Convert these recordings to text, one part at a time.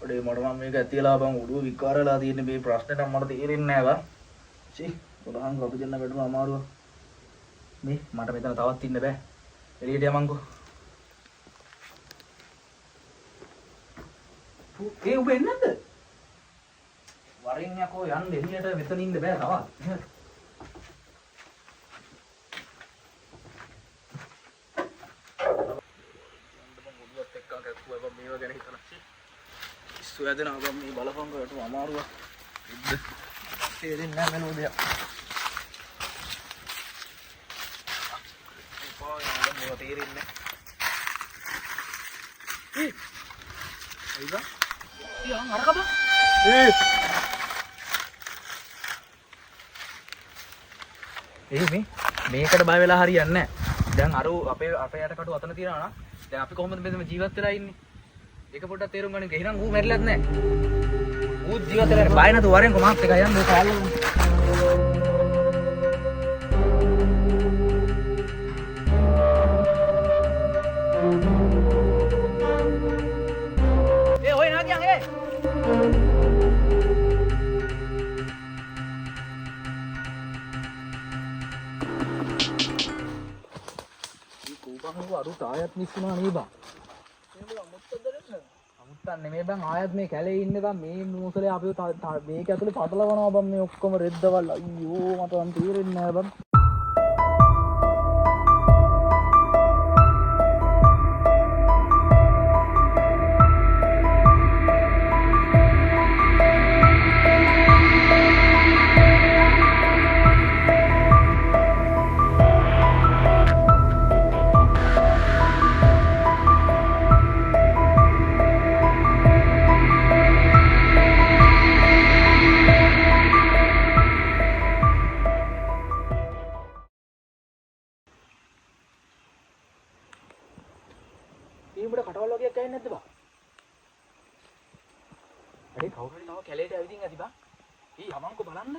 ඔඩේ මට මම මේක ඇතිලා බං උඩුව විකාරලා තියෙන මේ ප්‍රශ්නෙට මට තේරෙන්නේ නැහැ බං. චී පොඩහන් අපි දෙන්න බැටම අමාරුව. මේ මට මෙතන තවත් ඉන්න බෑ. එළියට යමන්කෝ. ඒ උඹ එන්නේ නැද්ද? වරින් යකෝ යන්න එළියට මෙතන ඉන්න බෑ තවත්. සුවදන අපම් මේ බලපං කරට අමාරුවක්. තේරෙන්නේ නැහැ මෙලෝ දෙයක්. මේවා තේරෙන්නේ නැහැ. අයිබා. ඊයන් අරකබ. මේකට බය වෙලා හරියන්නේ නැහැ. දැන් අර අපේ යට කටු අතන තියනවා නම් දැන් අපි කොහොමද මෙතන ජීවත් වෙලා ඉන්නේ? ඒක පොඩ්ඩක් තේරුම් ගන්න. එහෙනම් ඌ මැරිලත් නැහැ. ඌ ජීවත් වෙලා බය නැතුව වරෙන් කොහොමත් එකයි යන්නේ කාලේ. අරුත් ආයත් මිස්සුනා නේ බං. අමුත්තන් නෙමෙයි බං ආයත් මේ කැලේ ඉන්නේ බං මේ මූසලේ අපිව මේක ඇතුලේ පටලවනවා බං මේ ඔක්කොම රෙද්දවල් අයියෝ මට නම් තේරෙන්නේ නැහැ බං. උඹට කටවල් වගේක් ඇහෙන්නේ නැද්ද බං? අනේ කවුරු හරි තව කැලේට ඇවිදින් ඇති බං. ඊ යමන්කෝ බලන්න.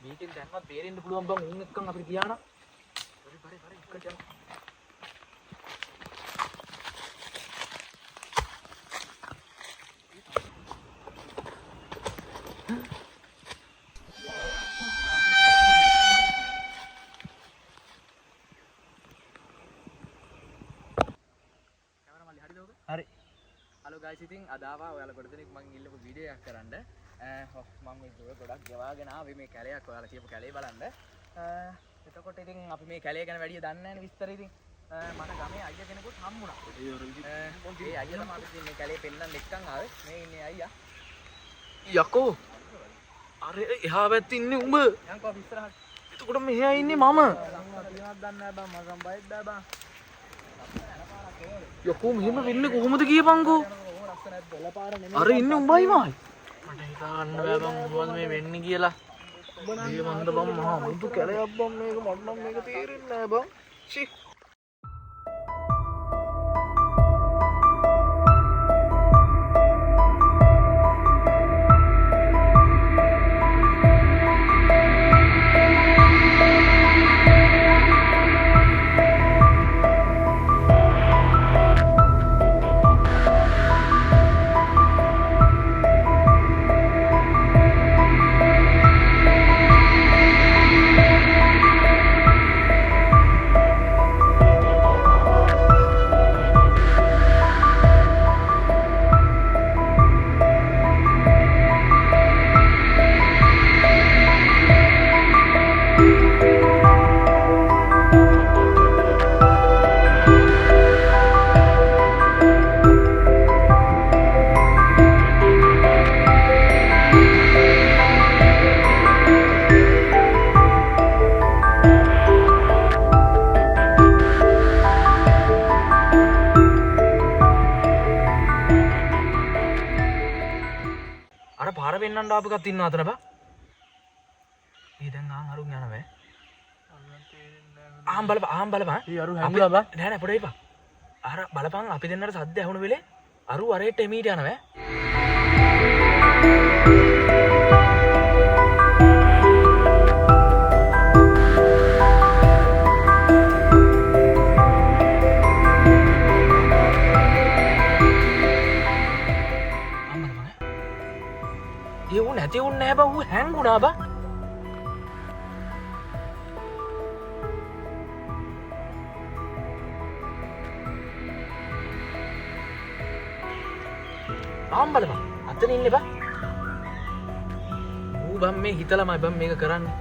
මේකෙන් දැන්වත් බේරෙන්න පුළුවන් බං උන් එක්කන් අපිට ගියා නම්. බරි එක්කට යමු. හරි. හලෝ ගයිස් ඉතින් අද ආවා ඔයාලා කොට දෙනෙක් මම ඉල්ලපු වීඩියෝ එකක් කරන්න. මම මේ දුර ගොඩක් ගෙවාගෙන ආවේ මේ කැලයක් ඔයාලා කියපු කැලේ බලන්න. එතකොට ඉතින් අපි මේ කැලේ ගැන වැඩි දන්නේ නැහැ නේ විස්තර ඉතින්. මට ගමේ අයියා කෙනෙකුත් හම්බුණා. ඒ අයියා තමයි අපි මේ කැලේ පෙන්නන්න එක්කන් ආවේ. මේ ඉන්නේ අයියා. යකෝ. අර එහා පැත්තේ ඉන්නේ උඹ. යන්කෝ අපි ඉස්සරහට. එතකොට මෙහෙයි ඉන්නේ මම. තියනක් දන්නේ නැහැ බං මම බයිත් බෑ බං. යකෝ මෙහෙම වෙන්නේ කොහොමද කියපන්කෝ? අර ඉන්නේ උඹයි මායි. මට හිතා ගන්න බෑ බං මොනවද මේ වෙන්නේ කියලා. මේ මන්ද බං මහා මුදු කැලයක් බං මේක මට නම් මේක තේරෙන්නේ නෑ බං. ෂි. පාර වෙන්නන්න ආපු එකක් ඉන්නවා අතන බා. ඊ දැන් අරුන් යනවා. ආම් බලපන්. ඊ අරු හැංගුලා බා. නෑ පොඩේ ඉපා. අර බලපන් අපි දෙන්නට සද්ද ඇහුණු වෙලේ අරු අරේට එමීට යනවා. ඒ උන් නැති උන් නෑ බා ඌ හැංගුණා බා. ආම්බල බා අතන ඉන්නේ බා. ඌ බම් මේ හිතලාමයි බම් මේක කරන්නේ.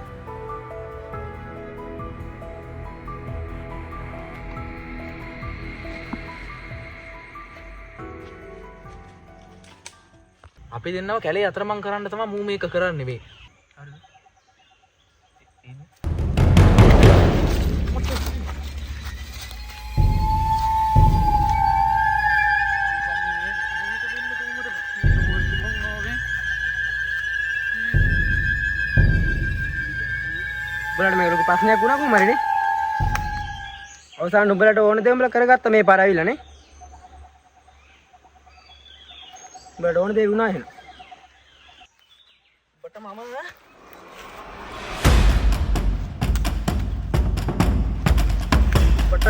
අපි දෙන්නව කැලේ අතරමං කරන්න තමයි මූ මේක කරන්නේ වේ. හරිද? උඹලට මේක ලොකු ප්‍රශ්නයක් වුණා කුමාරනේ. අවසාන උඹලට ඕන දේ උඹලා කරගත්ත මේ පාර ආවිලා නේ. උඹලට ඕන දේ වුණා එහෙනම්. ඔබට මම ඔබට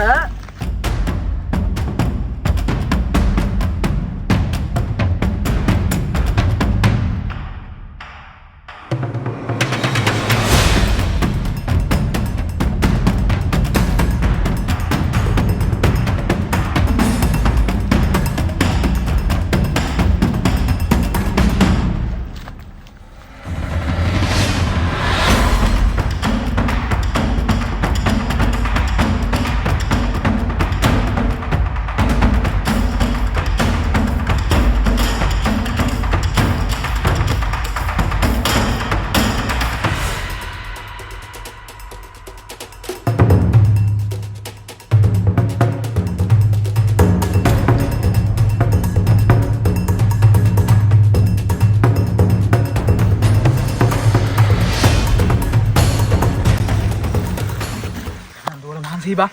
බා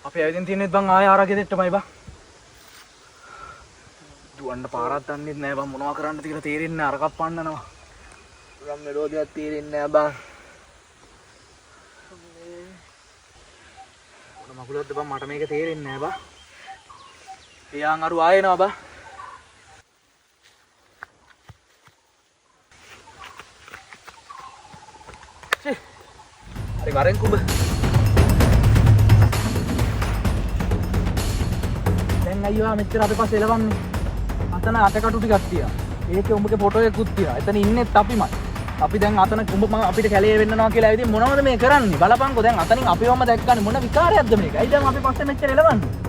අපි ඇවිදින් තියෙනෙත් බං ආයෙ ආරා ගෙදෙට්ටමයි බා. දුවන්න පාරක් දන්නෙත් නෑ බං මොනවා කරන්නද කියලා තේරෙන්නේ නෑ අරකක් පන්නනවා. ගම් මෙලෝදියක් තේරෙන්නේ නෑ බං. මොන මගුලක්ද බං මට මේක තේරෙන්නේ නෑ බං. එයාන් අරු ආයෙනවා බං. හරි වරෙන් කුඹ. දැන් අයියෝ මෙච්චර අපේ පස්සේ එලවන්නේ. අතන අටකටු ටිකක් තියා. ඒකේ උඹගේ ෆොටෝ එකකුත් තියා. එතන ඉන්නෙත් අපිමයි. අපි දැන් අතන උඹ මම අපිට කැලේ වෙන්නනවා කියලා ඇවිදින් මොනවද මේ කරන්නේ? බලපන්කෝ දැන් අතනින් අපිවම දැක්කන්නේ මොන විකාරයක්ද මේක? ඇයි දැන් අපි පස්සේ මෙච්චර එලවන්නේ?